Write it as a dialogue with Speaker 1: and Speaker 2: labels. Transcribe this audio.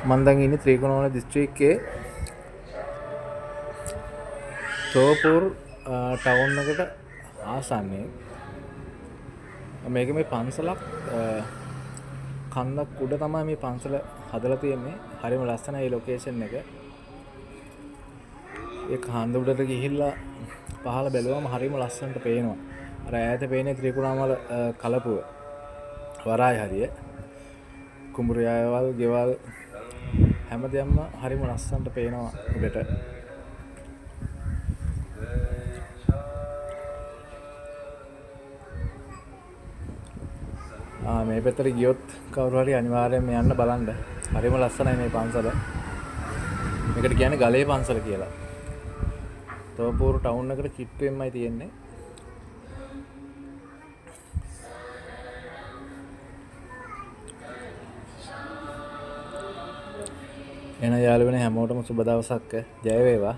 Speaker 1: මම දැන් ඉන්නේ ත්‍රිකුණාමල දිස්ත්‍රික්කයේ තෝපූර් ටවුන් එකට ආසන්නයේ. මේක මේ පන්සලක් කන්දක් උඩ තමයි මේ පන්සල හදලා තියෙන්නේ. හරිම ලස්සනයි මේ ලොකේෂන් එක. ඒ කන්ද උඩට ගිහිල්ලා පහළ බැලුවම හරිම ලස්සනට පේනවා. අර ඈත පේන්නේ ත්‍රිකුණාමල කලපුව. වරාය හරිය. කුඹුරු යායවල්, ගෙවල් හැමදේම හරිම ලස්සනට පේනවා උඩට. මේ පැත්තට ගියොත් කවුරු හරි අනිවාර්යයෙන්ම යන්න බලන්න. හරිම ලස්සනයි මේ පන්සල. මේකට කියන්නේ ගලේ පන්සල කියලා. තෝපූර් ටවුන් එකට කිට්ටුවෙන්මයි තියෙන්නේ. එන යාළුවනේ හැමෝටම සුබ දවසක්. ජය වේවා.